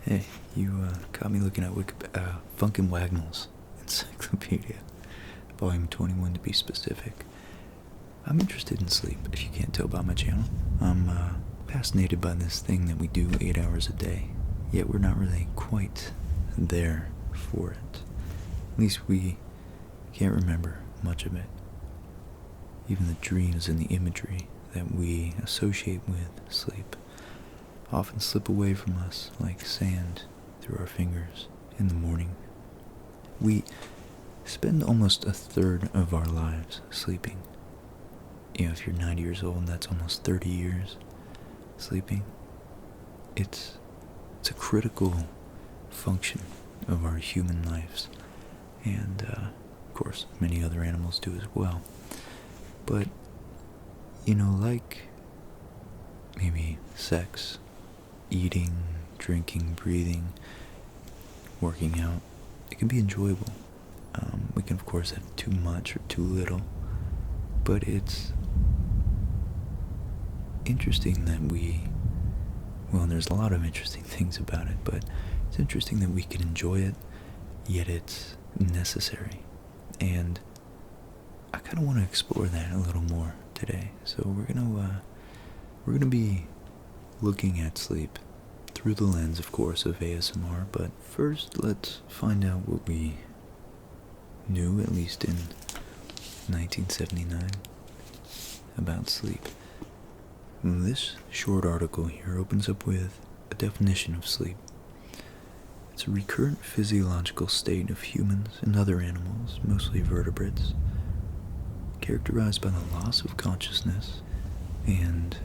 Hey, you caught me looking at Funkin' Wagnall's Encyclopedia, Volume 21 to be specific. I'm interested in sleep, if you can't tell by my channel. I'm fascinated by this thing that we do 8 hours a day, yet we're not really quite there for it. At least we can't remember much of it. Even the dreams and the imagery that we associate with sleep often slip away from us like sand through our fingers in the morning. We spend almost a third of our lives sleeping. You know, if you're 90 years old, that's almost 30 years sleeping. It's a critical function of our human lives, and of course many other animals do as well. But, you know, like maybe sex, eating, drinking, breathing, working out, it can be enjoyable. We can of course have too much or too little, but it's interesting that there's a lot of interesting things about it, but it's interesting that we can enjoy it, yet it's necessary. And I kind of want to explore that a little more today. So we're gonna be looking at sleep through the lens, of course, of ASMR, but first let's find out what we knew, at least in 1979, about sleep. This short article here opens up with a definition of sleep. It's a recurrent physiological state of humans and other animals, mostly vertebrates, characterized by the loss of consciousness and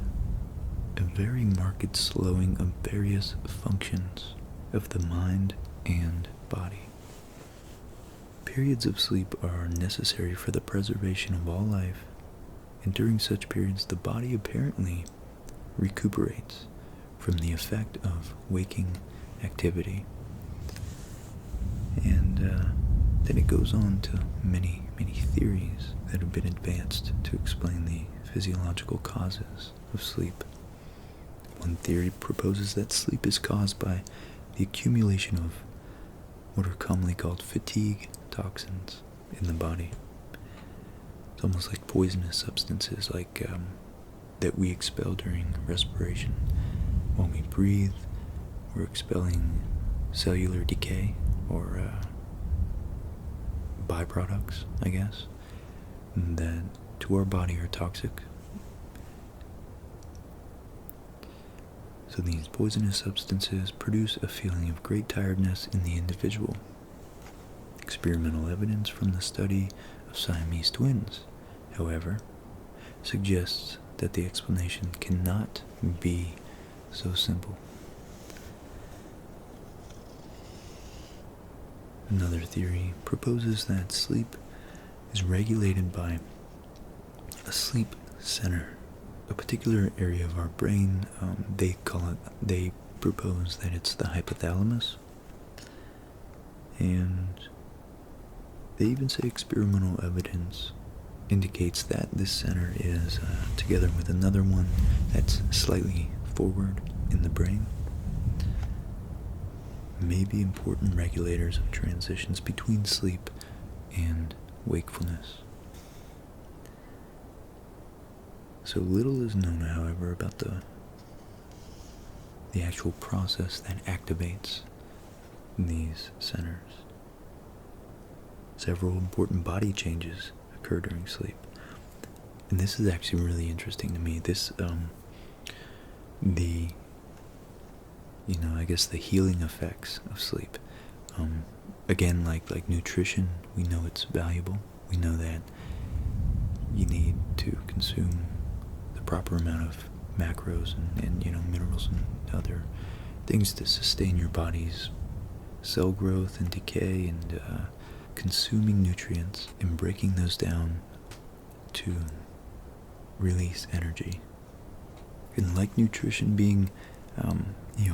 a very marked slowing of various functions of the mind and body. Periods of sleep are necessary for the preservation of all life, and during such periods the body apparently recuperates from the effect of waking activity. And then it goes on to many theories that have been advanced to explain the physiological causes of sleep. One theory proposes that sleep is caused by the accumulation of what are commonly called fatigue toxins in the body. It's almost like poisonous substances that we expel during respiration. When we breathe, we're expelling cellular decay, or byproducts, I guess, that to our body are toxic. So these poisonous substances produce a feeling of great tiredness in the individual. Experimental evidence from the study of Siamese twins, however, suggests that the explanation cannot be so simple. Another theory proposes that sleep is regulated by a sleep center, a particular area of our brain. They propose that it's the hypothalamus, and they even say experimental evidence indicates that this center is together with another one that's slightly forward in the brain, may be important regulators of transitions between sleep and wakefulness. So little is known, however, about the actual process that activates these centers. Several important body changes occur during sleep, and this is actually really interesting to me. This, the healing effects of sleep. Again, like nutrition, we know it's valuable. We know that you need to consume the proper amount of macros and minerals and other things to sustain your body's cell growth and decay, and consuming nutrients and breaking those down to release energy. And like nutrition being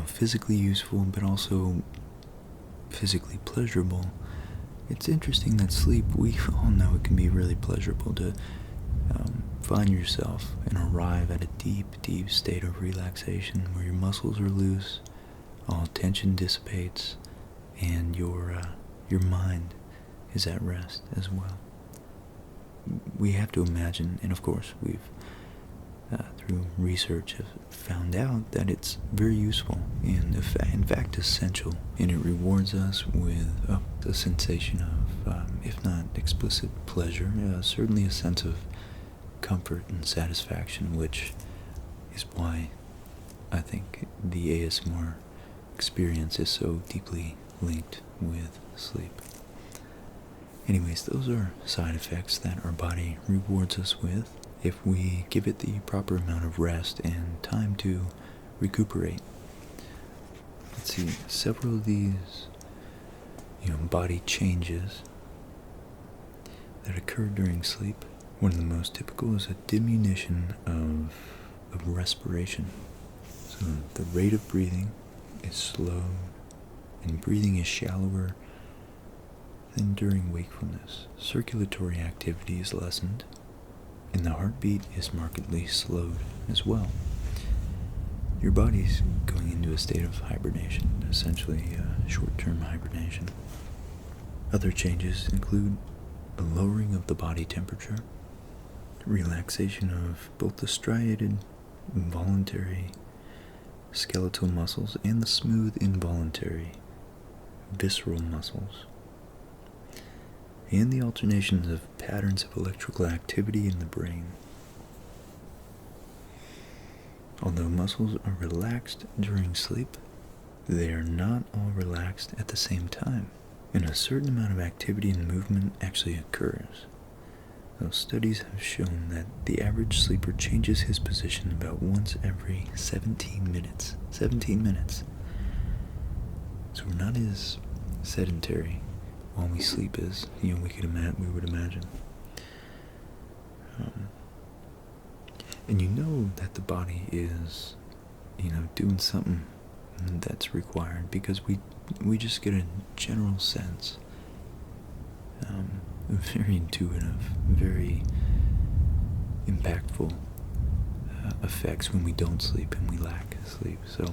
physically useful but also physically pleasurable, it's interesting that sleep, we all know it can be really pleasurable to find yourself and arrive at a deep state of relaxation where your muscles are loose, all tension dissipates, and your mind is at rest as well. We have to imagine, and of course we've through research have found out that it's very useful and in fact essential, and it rewards us with a sensation of, if not explicit pleasure, certainly a sense of comfort and satisfaction, which is why I think the ASMR experience is so deeply linked with sleep. Anyways, those are side effects that our body rewards us with if we give it the proper amount of rest and time to recuperate. Let's see, several of these, body changes that occur during sleep. One of the most typical is a diminution of respiration. So the rate of breathing is slow, and breathing is shallower than during wakefulness. Circulatory activity is lessened, and the heartbeat is markedly slowed as well. Your body's going into a state of hibernation, essentially short-term hibernation. Other changes include a lowering of the body temperature, relaxation of both the striated involuntary skeletal muscles and the smooth involuntary visceral muscles, and the alternations of patterns of electrical activity in the brain. Although muscles are relaxed during sleep, they are not all relaxed at the same time, and a certain amount of activity and movement actually occurs. Those studies have shown that the average sleeper changes his position about once every 17 minutes. 17 minutes. So we're not as sedentary while we sleep as we would imagine. And you know that the body is, doing something that's required, because we just get a general sense, very intuitive, very impactful effects when we don't sleep and we lack sleep. So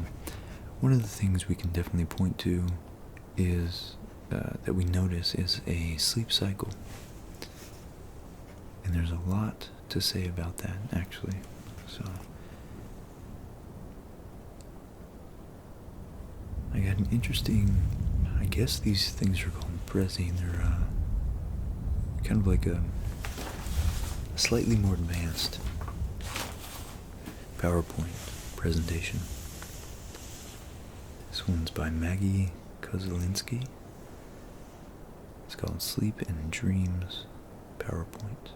one of the things we can definitely point to is that we notice is a sleep cycle. And there's a lot to say about that, actually. So I got an interesting, I guess these things are called Prezi. They're kind of like a slightly more advanced PowerPoint presentation. This one's by Maggie Kozelinsky. It's called Sleep and Dreams PowerPoint.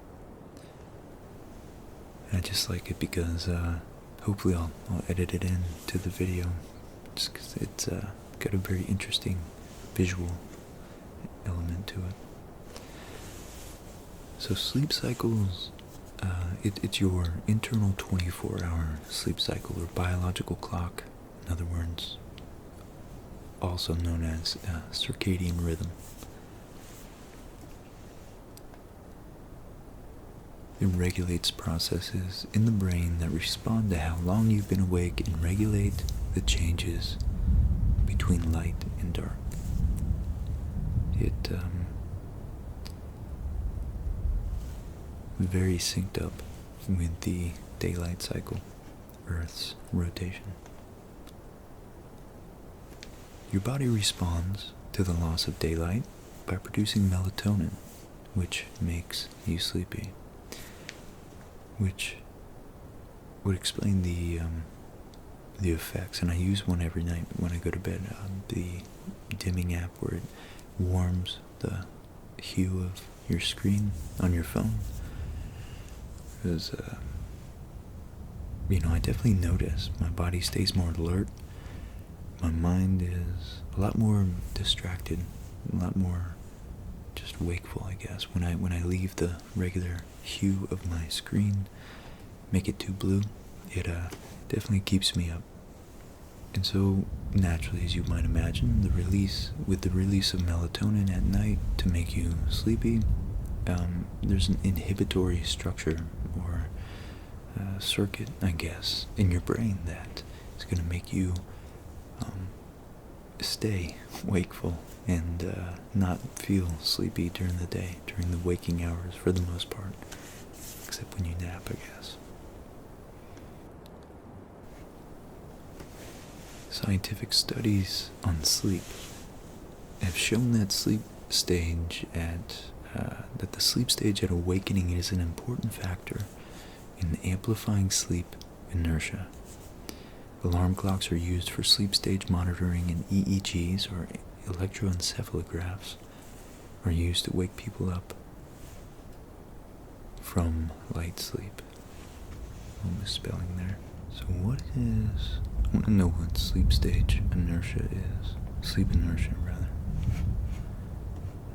And I just like it because hopefully I'll edit it in to the video, just because it's got a very interesting visual element to it. So sleep cycles, it's your internal 24-hour sleep cycle, or biological clock, in other words, also known as circadian rhythm. It regulates processes in the brain that respond to how long you've been awake and regulate the changes between light and dark. It very synced up with the daylight cycle, Earth's rotation. Your body responds to the loss of daylight by producing melatonin, which makes you sleepy, which would explain the effects. And I use one every night when I go to bed, the dimming app, where it warms the hue of your screen on your phone. Because I definitely notice my body stays more alert, my mind is a lot more distracted, a lot more just wakeful, I guess, when I leave the regular hue of my screen, make it too blue. It definitely keeps me up. And so naturally, as you might imagine, the release of melatonin at night to make you sleepy, there's an inhibitory structure or circuit, I guess, in your brain that is going to make you stay wakeful and not feel sleepy during the day, during the waking hours for the most part, except when you nap, I guess. Scientific studies on sleep have shown that the sleep stage at awakening is an important factor in amplifying sleep inertia. Alarm clocks are used for sleep stage monitoring, and EEGs, or electroencephalographs, are used to wake people up from light sleep. I'm misspelling there. So I want to know what sleep stage inertia is. Sleep inertia, rather.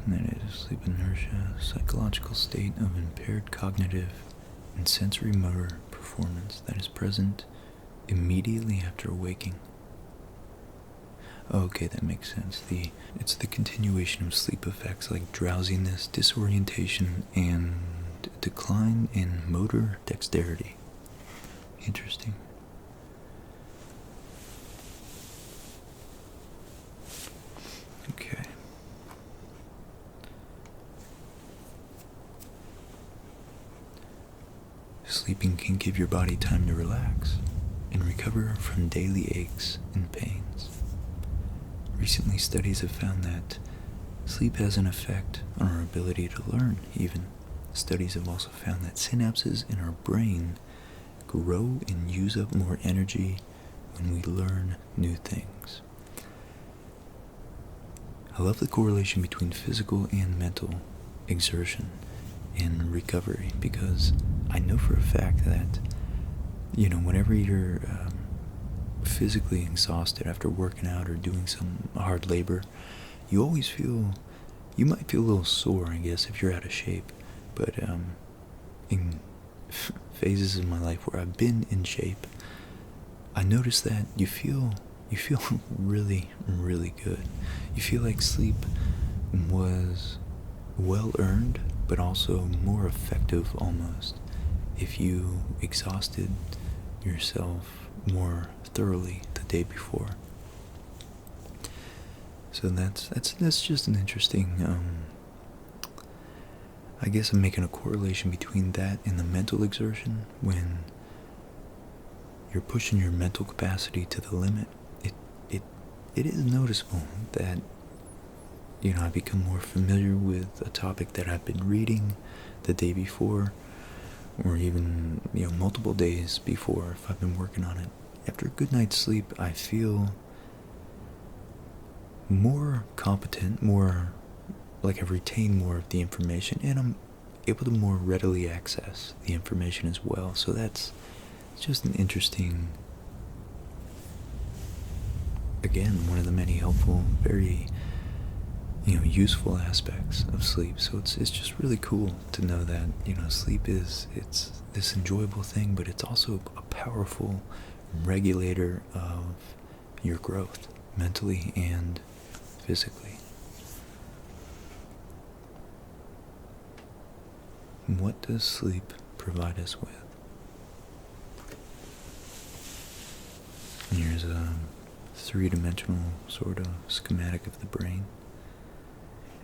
And that is sleep inertia, psychological state of impaired cognitive and sensory motor performance that is present immediately after waking. Okay, that makes sense. It's the continuation of sleep effects like drowsiness, disorientation, and decline in motor dexterity. Interesting. Okay. Sleeping can give your body time to relax and recover from daily aches and pains. Recently, studies have found that sleep has an effect on our ability to learn, even. Studies have also found that synapses in our brain grow and use up more energy when we learn new things. I love the correlation between physical and mental exertion and recovery, because I know for a fact that, whenever you're physically exhausted after working out or doing some hard labor, you might feel a little sore, I guess, if you're out of shape. But in phases of my life where I've been in shape, I noticed that you feel really, really good. You feel like sleep was well earned, but also more effective almost if you exhausted yourself more thoroughly the day before. So that's just an interesting, I guess I'm making a correlation between that and the mental exertion. When you're pushing your mental capacity to the limit, it is noticeable that, I become more familiar with a topic that I've been reading the day before, or even, multiple days before if I've been working on it. After a good night's sleep, I feel more competent, more like I've retained more of the information, and I'm able to more readily access the information as well. So it's just an interesting, again, one of the many helpful, very useful aspects of sleep. So it's just really cool to know that sleep it's this enjoyable thing, but it's also a powerful regulator of your growth, mentally and physically. What does sleep provide us with? Here's a three-dimensional sort of schematic of the brain.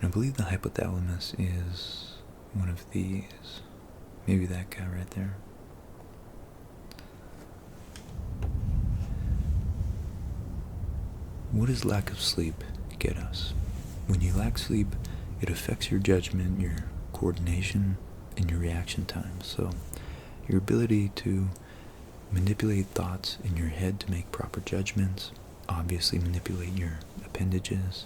And I believe the hypothalamus is one of these. Maybe that guy right there. What does lack of sleep get us? When you lack sleep, it affects your judgment, your coordination, and your reaction time. So your ability to manipulate thoughts in your head to make proper judgments, obviously manipulate your appendages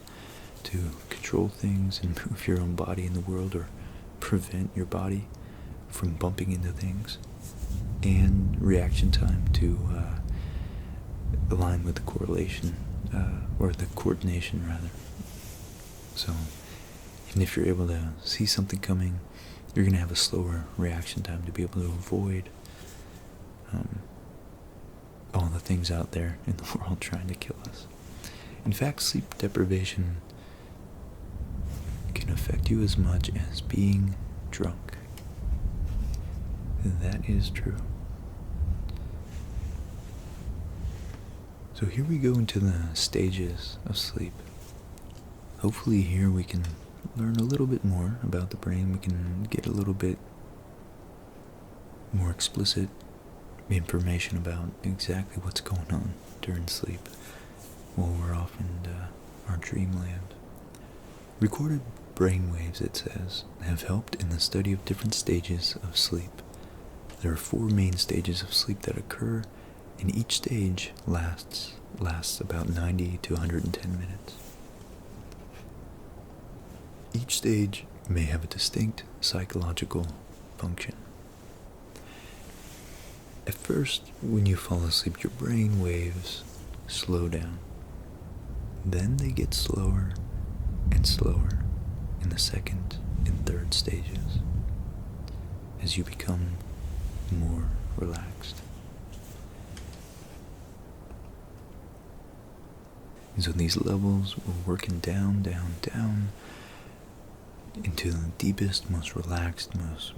to control things and move your own body in the world, or prevent your body from bumping into things, and reaction time to align with the correlation, or the coordination rather. So even if you're able to see something coming, you're going to have a slower reaction time to be able to avoid all the things out there in the world trying to kill us. In fact, sleep deprivation can affect you as much as being drunk. That is true. So here we go into the stages of sleep. Hopefully here we can learn a little bit more about the brain. We can get a little bit more explicit information about exactly what's going on during sleep while we're off in our dreamland. Recorded brainwaves, it says, have helped in the study of different stages of sleep. There are 4 main stages of sleep that occur, and each stage lasts about 90 to 110 minutes. Each stage may have a distinct psychological function. At first, when you fall asleep, your brain waves slow down. Then they get slower and slower in the second and third stages as you become more relaxed. And so these levels were working down into the deepest, most relaxed, most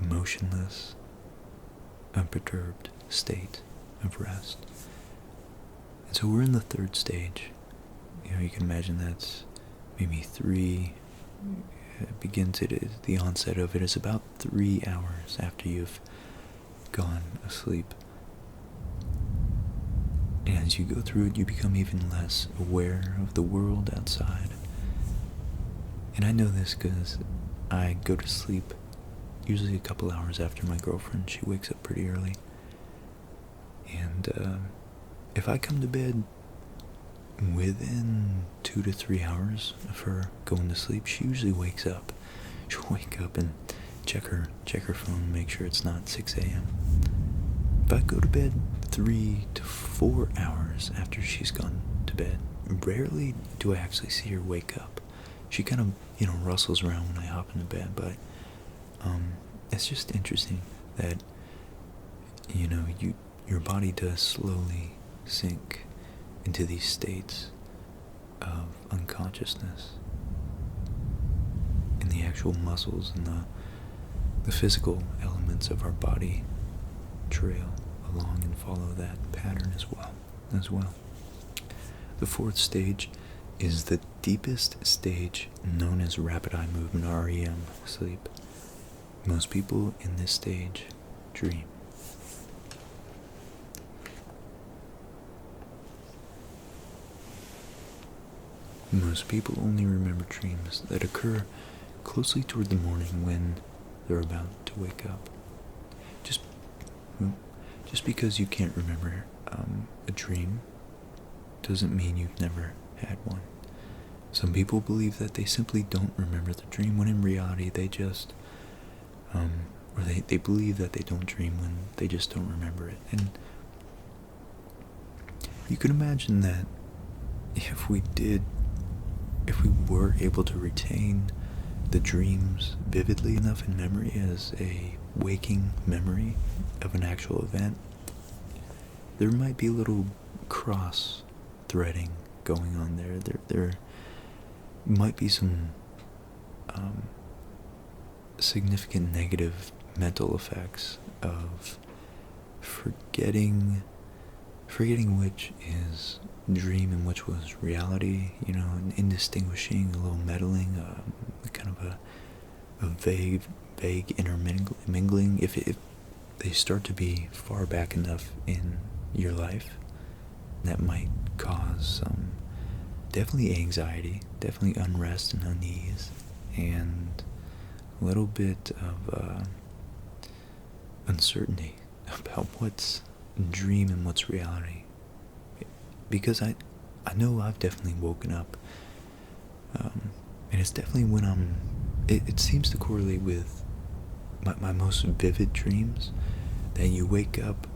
motionless, unperturbed state of rest. And so we're in the third stage. You can imagine that's maybe 3, the onset of it is about 3 hours after you've gone asleep. And as you go through it, you become even less aware of the world outside. And I know this because I go to sleep usually a couple hours after my girlfriend. She wakes up pretty early. And if I come to bed within 2 to 3 hours of her going to sleep, she usually wakes up. She'll wake up and check her phone, make sure it's not 6 a.m. If I go to bed 3 to 4 hours after she's gone to bed, rarely do I actually see her wake up. She kind of, rustles around when I hop into bed, but it's just interesting that, your body does slowly sink into these states of unconsciousness, and the actual muscles and the physical elements of our body trail along and follow that pattern as well. The 4th stage is the deepest stage, known as rapid eye movement, REM sleep. Most people in this stage dream. Most people only remember dreams that occur closely toward the morning when they're about to wake up. Just because you can't remember a dream doesn't mean you've never had one. Some people believe that they simply don't remember the dream, when in reality they just, or they believe that they don't dream when they just don't remember it. And you can imagine that if we were able to retain the dreams vividly enough in memory as a waking memory of an actual event, there might be a little cross-threading going on there. There might be some significant negative mental effects of forgetting which is dream and which was reality, and indistinguishing, a little meddling, kind of a vague intermingling. If they start to be far back enough in your life, that might cause some definitely anxiety, definitely unrest and unease, and a little bit of uncertainty about what's dream and what's reality. Because I know I've definitely woken up, and it's definitely when it seems to correlate with my most vivid dreams, that you wake up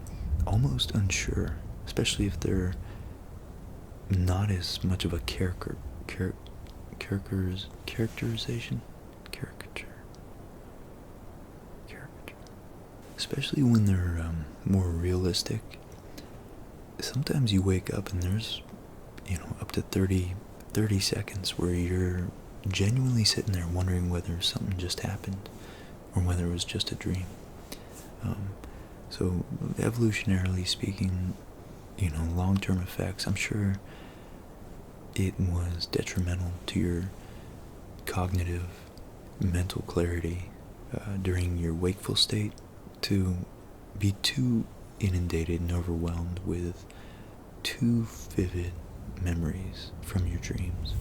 almost unsure, especially if they're not as much of a characterization, especially when they're more realistic. Sometimes you wake up and there's, up to 30 seconds where you're genuinely sitting there wondering whether something just happened or whether it was just a dream. So, evolutionarily speaking, long-term effects, I'm sure it was detrimental to your cognitive, mental clarity during your wakeful state to be too inundated and overwhelmed with too vivid memories from your dreams.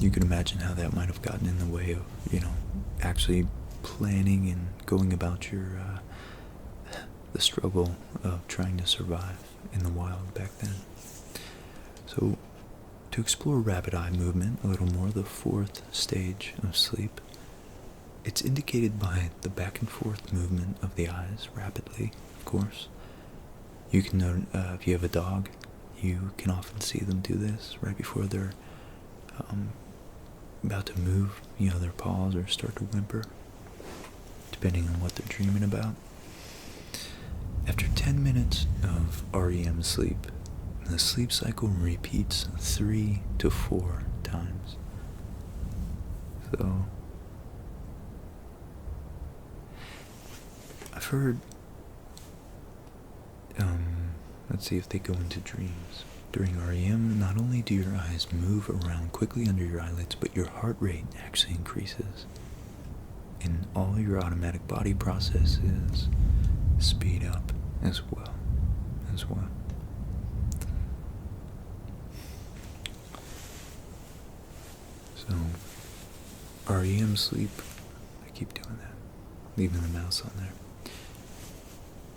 You can imagine how that might have gotten in the way of, actually planning and going about your, the struggle of trying to survive in the wild back then. So, to explore rapid eye movement a little more, the fourth stage of sleep, it's indicated by the back and forth movement of the eyes rapidly, of course. You can note, if you have a dog, you can often see them do this right before they're about to move, their paws or start to whimper, depending on what they're dreaming about. After 10 minutes of REM sleep, the sleep cycle repeats 3 to 4 times. So, I've heard, let's see if they go into dreams. During REM, not only do your eyes move around quickly under your eyelids, but your heart rate actually increases. And all your automatic body processes speed up as well. So, REM sleep, I keep doing that, leaving the mouse on there.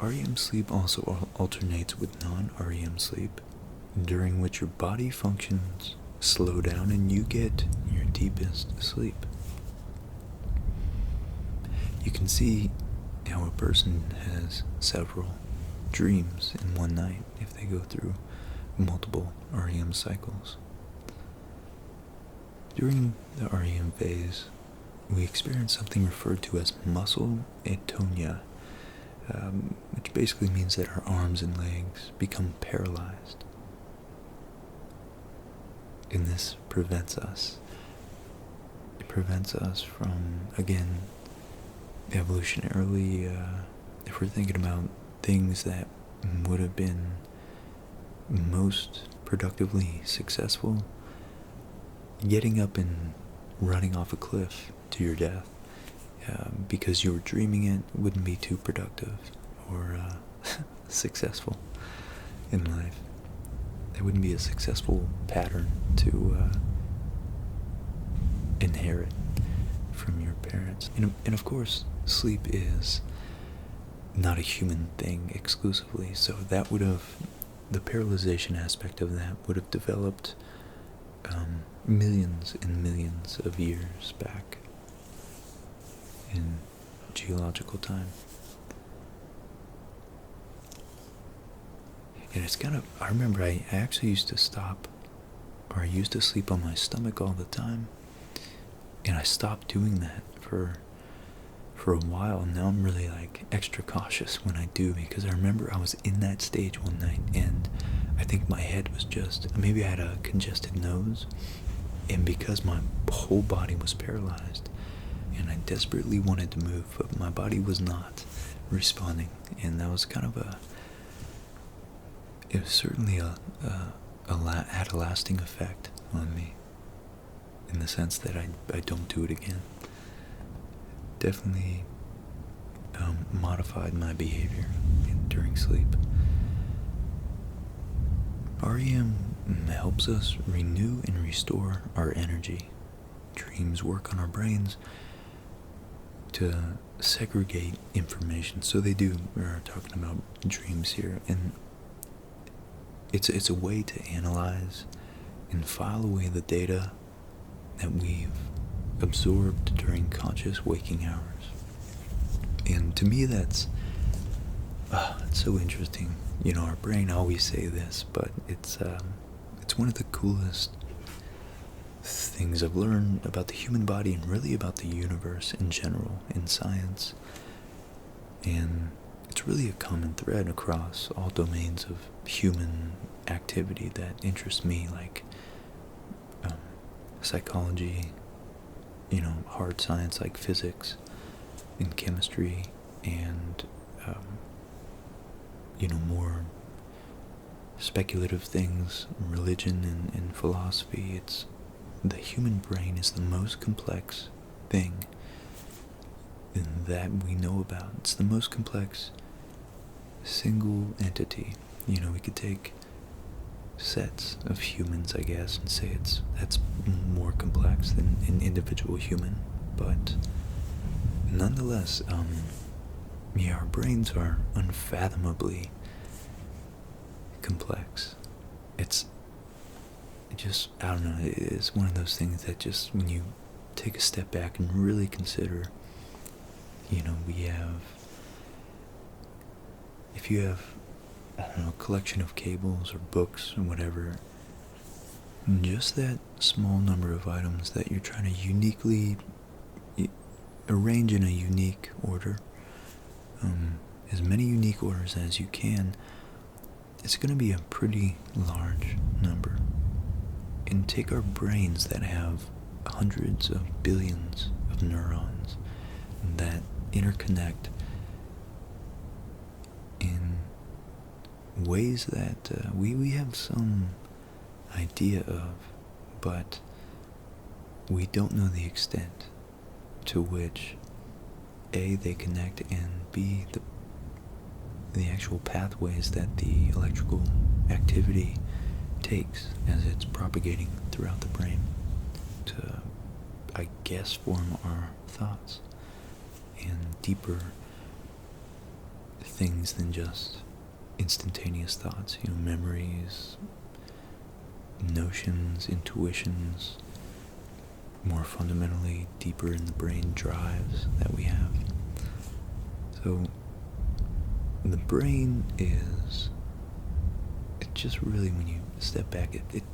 REM sleep also alternates with non-REM sleep, during which your body functions slow down and you get your deepest sleep. You can see how a person has several dreams in one night if they go through multiple REM cycles. During the REM phase, we experience something referred to as muscle atonia, which basically means that our arms and legs become paralyzed. And this prevents us. It prevents us from, again, evolutionarily, if we're thinking about things that would have been most productively successful, getting up and running off a cliff to your death because you were dreaming it wouldn't be too productive or successful in life. It wouldn't be a successful pattern to inherit from your parents. And of course, sleep is not a human thing exclusively, so that would have, the paralyzation aspect of that would have developed millions and millions of years back in geological time. And it's kind of, I remember I actually used to sleep on my stomach all the time. And I stopped doing that for a while. And now I'm really extra cautious when I do, because I remember I was in that stage one night and I think my head was just, maybe I had a congested nose. And because my whole body was paralyzed and I desperately wanted to move, but my body was not responding. And that was kind of it was certainly had a lasting effect on me, in the sense that I don't do it again. Definitely modified my behavior during sleep. REM helps us renew and restore our energy. Dreams work on our brains to segregate information. So they do. We're talking about dreams here, and it's a way to analyze and file away the data that we've absorbed during conscious waking hours. And to me, that's it's so interesting. Our brain always say this, but it's one of the coolest things I've learned about the human body and really about the universe in general in science. And it's really a common thread across all domains of human activity that interests me, like psychology, hard science like physics and chemistry and, more speculative things, religion and philosophy. It's the human brain is the most complex thing that we know about. It's the most complex single entity. We could take sets of humans, I guess, and say that's more complex than an individual human, but nonetheless, our brains are unfathomably complex. It's just, I don't know, it's one of those things that just, when you take a step back and really consider, we have, if you have, I don't know, a collection of cables or books or whatever, just that small number of items that you're trying to uniquely arrange in a unique order, as many unique orders as you can, it's going to be a pretty large number. And take our brains that have hundreds of billions of neurons that interconnect in ways that we have some idea of, but we don't know the extent to which A, they connect, and B, the actual pathways that the electrical activity takes as it's propagating throughout the brain to, I guess, form our thoughts and deeper things than just instantaneous thoughts, memories, notions, intuitions, more fundamentally deeper in the brain drives that we have. So the brain is, it just really, when you step back, it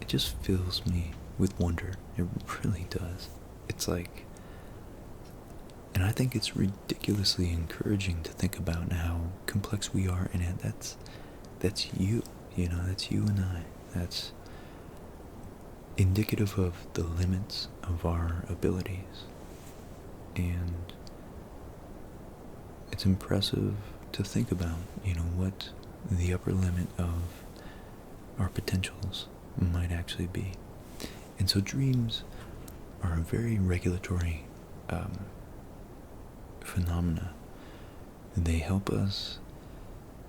just fills me with wonder. It really does. It's like, and I think it's ridiculously encouraging to think about how complex we are, and that's you, that's you and I. That's indicative of the limits of our abilities, and it's impressive to think about, what the upper limit of our potentials might actually be. And so dreams are a very regulatory phenomena. They help us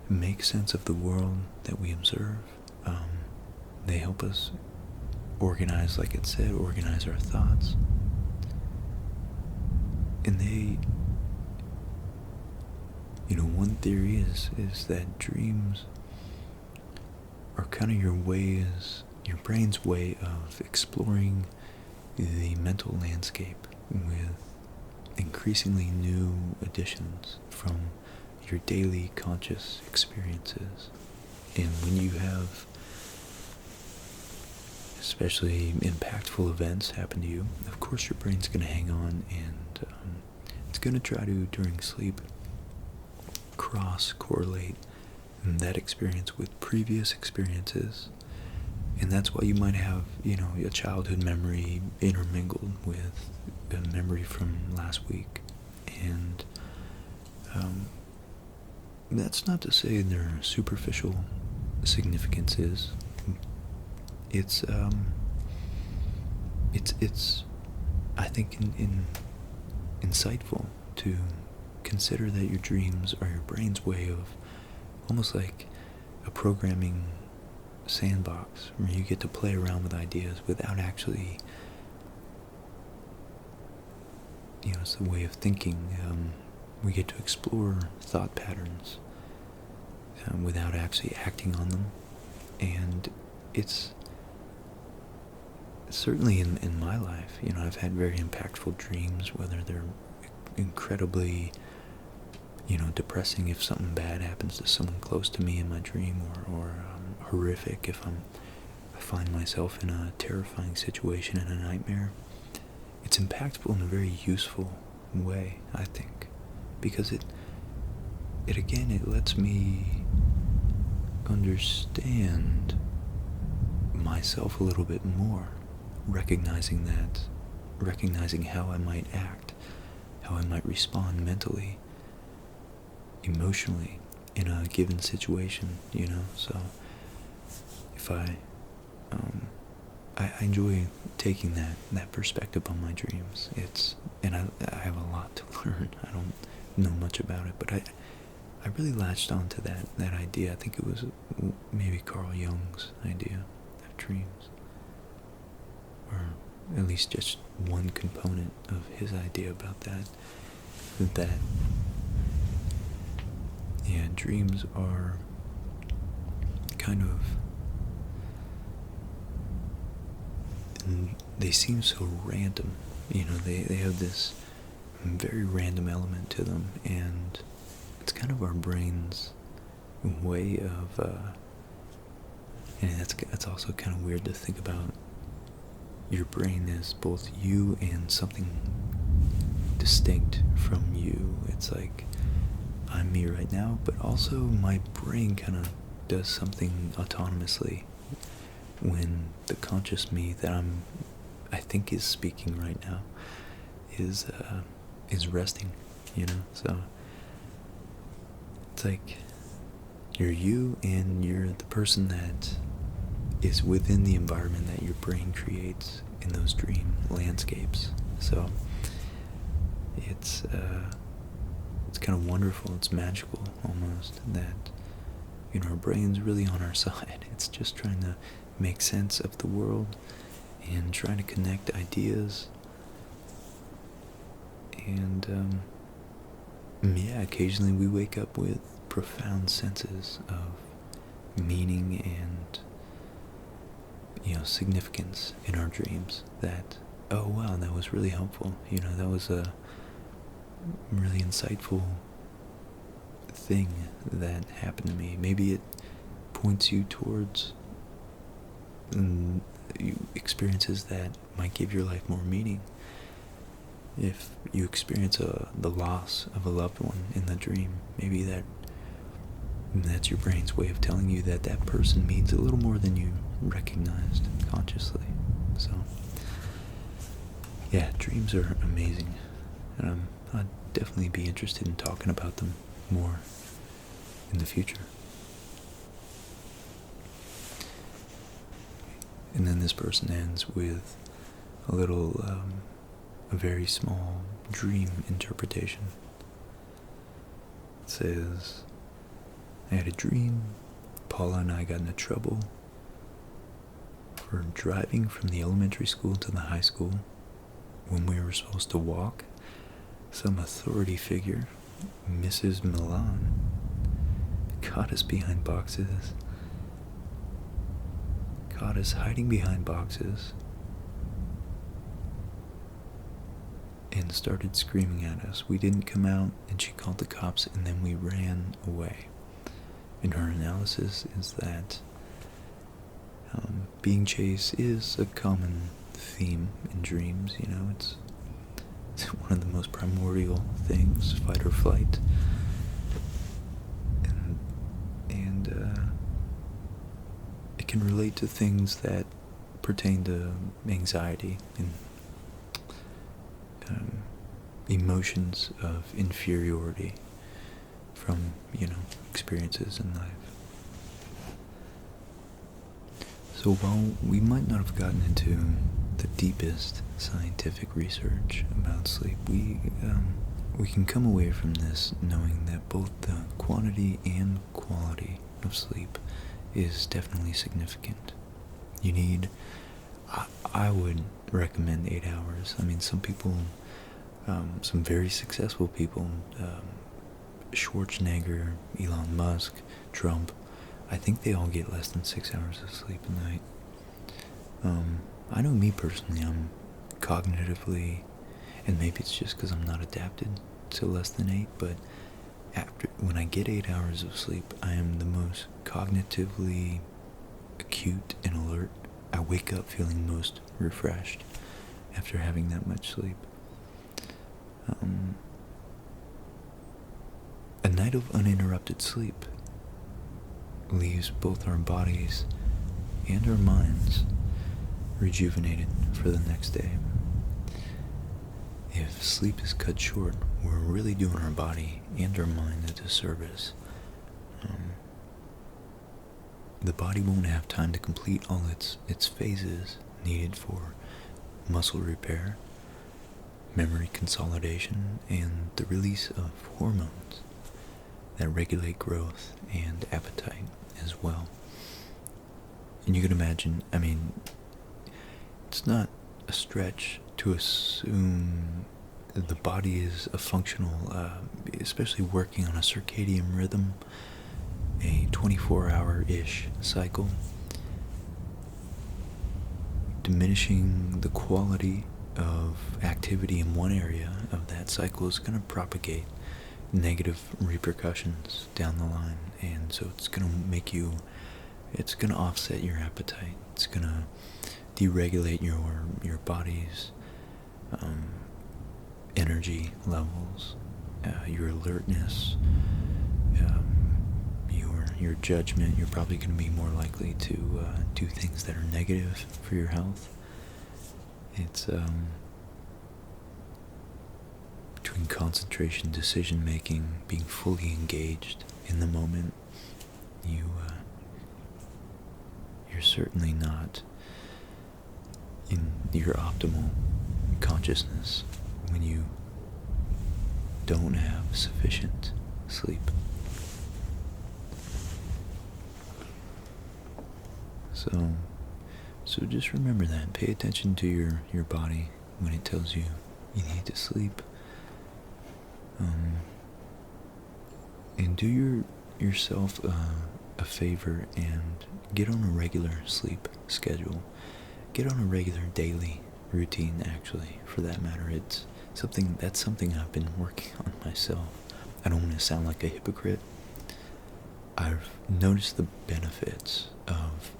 make sense of the world that we observe. They help us organize, like it said, organize our thoughts. And they, one theory is that dreams are kind of your brain's way of exploring the mental landscape with increasingly new additions from your daily conscious experiences. And when you have especially impactful events happen to you, of course your brain's going to hang on, and it's going to try to, during sleep, cross-correlate that experience with previous experiences. And that's why you might have, a childhood memory intermingled with a memory from last week. And that's not to say there are superficial significances. It's I think insightful to consider that your dreams are your brain's way of, almost like a programming sandbox where you get to play around with ideas without actually, it's the way of thinking. We get to explore thought patterns without actually acting on them. And it's certainly in my life, I've had very impactful dreams, whether they're incredibly, depressing if something bad happens to someone close to me in my dream, or horrific if I find myself in a terrifying situation in a nightmare. It's impactful in a very useful way, I think, because it lets me understand myself a little bit more, recognizing that, recognizing how I might act, how I might respond mentally, emotionally in a given situation, you know. So if I enjoy taking that perspective on my dreams. And I have a lot to learn. I don't know much about it, but I really latched on to that idea. I think it was maybe Carl Jung's idea of dreams, or at least just one component of his idea about that yeah, dreams are kind of, they seem so random, you know. They have this very random element to them, and it's kind of our brain's way of and that's also kind of weird to think about your brain as both you and something distinct from you. It's like I'm me right now, but also my brain kind of does something autonomously when the conscious me that I think is speaking right now is resting, you know. So it's like you're you, and you're the person that is within the environment that your brain creates in those dream landscapes. So it's kind of wonderful. It's magical almost that, you know, our brain's really on our side. It's just trying to make sense of the world and trying to connect ideas. And yeah, occasionally we wake up with profound senses of meaning and, you know, significance in our dreams. That, oh wow, that was really helpful. You know, that was a really insightful thing that happened to me. Maybe it points you towards experiences that might give your life more meaning. If you experience the loss of a loved one in the dream, maybe that's your brain's way of telling you that that person means a little more than you recognized consciously. So yeah, dreams are amazing, and I'd definitely be interested in talking about them more in the future. And then this person ends with a little, a very small dream interpretation. It says, I had a dream. Paula and I got into trouble for driving from the elementary school to the high school when we were supposed to walk. Some authority figure, Mrs. Milan, caught us behind boxes. Caught us hiding behind boxes and started screaming at us. We didn't come out, and she called the cops, and then we ran away. And her analysis is that being chased is a common theme in dreams. You know, it's one of the most primordial things, fight or flight. And it can relate to things that pertain to anxiety and emotions of inferiority from, you know, experiences in life. So while we might not have gotten into the deepest scientific research about sleep, we can come away from this knowing that both the quantity and quality of sleep is definitely significant. You need, I would recommend 8 hours. I mean, some people, some very successful people, Schwarzenegger, Elon Musk, Trump, I think they all get less than 6 hours of sleep a night. I know me personally, I'm cognitively, and maybe it's just because I'm not adapted to less than 8, but when I get 8 hours of sleep, I am the most cognitively acute and alert. I wake up feeling most refreshed after having that much sleep. A night of uninterrupted sleep leaves both our bodies and our minds rejuvenated for the next day. If sleep is cut short, we're really doing our body and our mind a disservice. The body won't have time to complete all its phases needed for muscle repair, memory consolidation, and the release of hormones that regulate growth and appetite as well. And you can imagine, I mean, it's not a stretch to assume the body is a functional, especially working on a circadian rhythm, a 24-hour-ish cycle. Diminishing the quality of activity in one area of that cycle is going to propagate negative repercussions down the line, and so it's going to make you, it's going to offset your appetite, it's going to deregulate your body's energy levels, your alertness, your judgment. You're probably going to be more likely to do things that are negative for your health. It's between concentration, decision making, being fully engaged in the moment, you're certainly not in your optimal consciousness when you don't have sufficient sleep. So just remember that. Pay attention to your body when it tells you you need to sleep. And do yourself a favor and get on a regular sleep schedule. Get on a regular daily routine, actually, for that matter. It's something I've been working on myself. I don't want to sound like a hypocrite. I've noticed the benefits of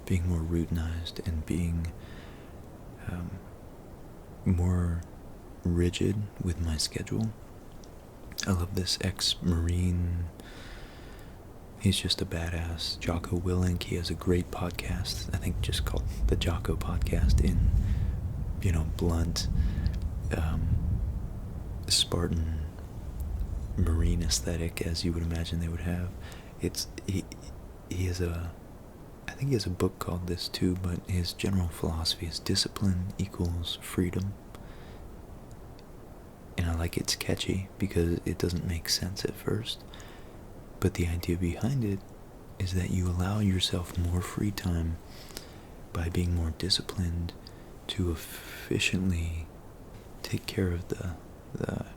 being more routinized and being more rigid with my schedule. I love this ex-Marine. He's just a badass. Jocko Willink. He has a great podcast, I think just called the Jocko Podcast, in, blunt, Spartan Marine aesthetic, as you would imagine they would have. He has I think he has a book called this too, but his general philosophy is discipline equals freedom. And I like it's catchy because it doesn't make sense at first. But the idea behind it is that you allow yourself more free time by being more disciplined to efficiently take care of the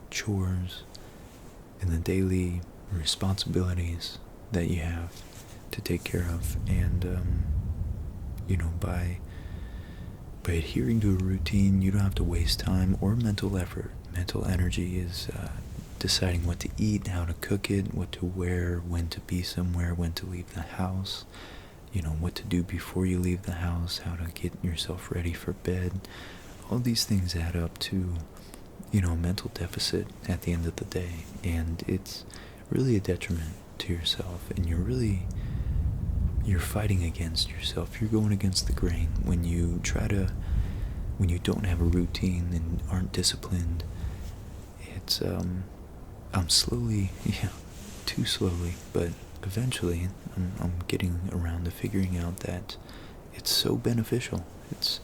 chores and the daily responsibilities that you have to take care of. And by adhering to a routine, you don't have to waste time or mental effort. Mental energy is deciding what to eat, how to cook it, what to wear, when to be somewhere, when to leave the house, what to do before you leave the house, how to get yourself ready for bed. All these things add up to, a mental deficit at the end of the day, and it's really a detriment to yourself, and you're fighting against yourself. You're going against the grain when you don't have a routine and aren't disciplined. It's I'm slowly, too slowly, but eventually I'm getting around to figuring out that it's so beneficial. It's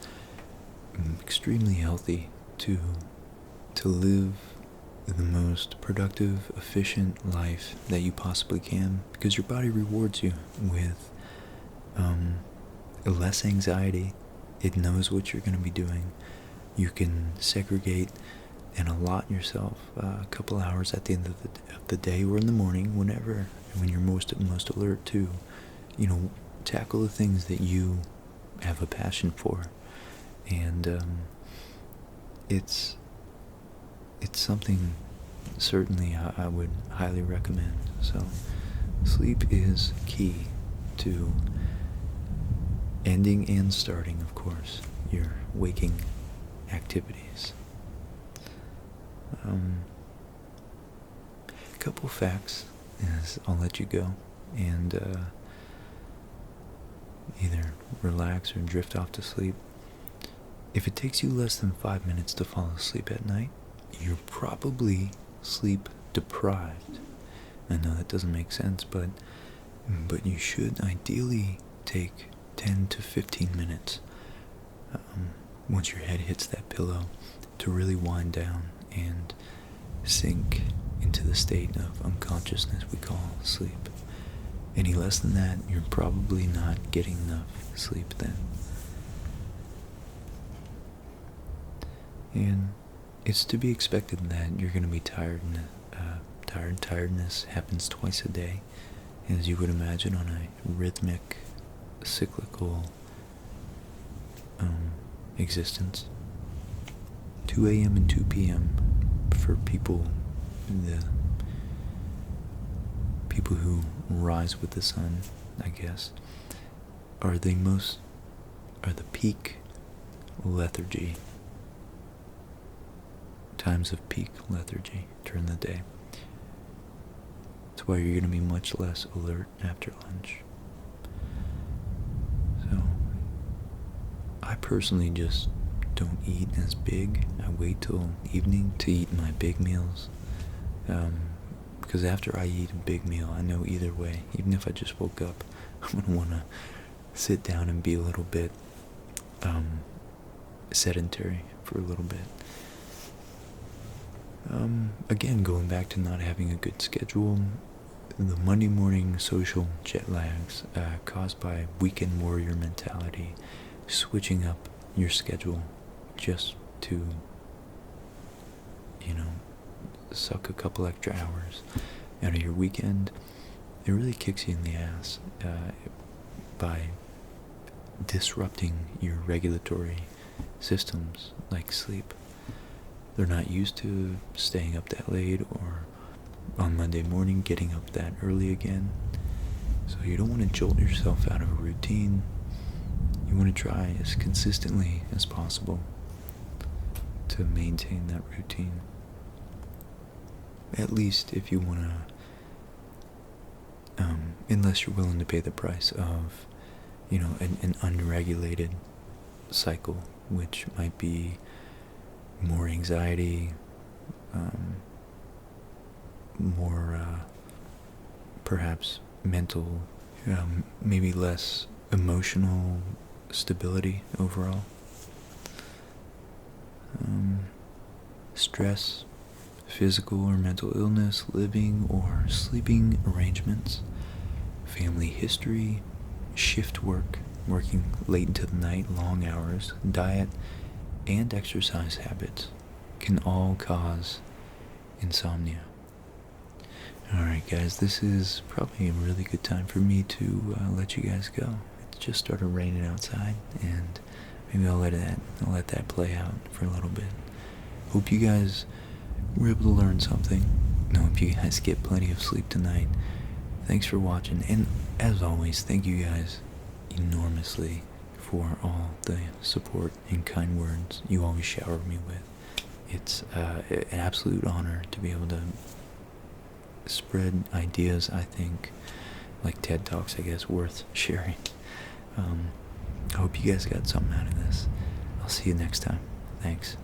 extremely healthy to live the most productive, efficient life that you possibly can, because your body rewards you with less anxiety. It knows what you're going to be doing. You can segregate and allot yourself a couple hours at the end of the day or in the morning, when you're most alert to, tackle the things that you have a passion for. And it's something certainly I would highly recommend. So sleep is key to ending and starting, of course, your waking activities. A couple facts as I'll let you go and either relax or drift off to sleep. if it takes you less than 5 minutes to fall asleep at night, you're probably sleep deprived. I know that doesn't make sense, but you should ideally take 10 to 15 minutes once your head hits that pillow to really wind down and sink into the state of unconsciousness we call sleep. Any less than that, you're probably not getting enough sleep then. And it's to be expected that you're going to be tired, and tiredness happens twice a day, as you would imagine on a rhythmic, cyclical existence. 2 a.m. and 2 p.m. for people who rise with the sun, I guess, are the peak lethargy, times of peak lethargy during the day. That's why you're going to be much less alert after lunch. So, I personally just don't eat as big. I wait till evening to eat my big meals. Because after I eat a big meal, I know either way, even if I just woke up, I'm going to want to sit down and be a little bit sedentary for a little bit. Again, going back to not having a good schedule, the Monday morning social jet lags caused by weekend warrior mentality, switching up your schedule just to, suck a couple extra hours out of your weekend, it really kicks you in the ass by disrupting your regulatory systems like sleep. They're not used to staying up that late or on Monday morning getting up that early again. So you don't want to jolt yourself out of a routine. You want to try as consistently as possible to maintain that routine. At least if you want to, unless you're willing to pay the price of, an unregulated cycle, which might be more anxiety, more perhaps mental, maybe less emotional stability overall. Stress, physical or mental illness, living or sleeping arrangements, family history, shift work, working late into the night, long hours, diet, and exercise habits can all cause insomnia. Alright guys, this is probably a really good time for me to let you guys go. It just started raining outside, and maybe I'll let that play out for a little bit. Hope you guys were able to learn something. I hope you guys get plenty of sleep tonight. Thanks for watching, and as always, thank you guys enormously for all the support and kind words you always shower me with. It's an absolute honor to be able to spread ideas, I think, like TED Talks, I guess, worth sharing. I hope you guys got something out of this. I'll see you next time. Thanks.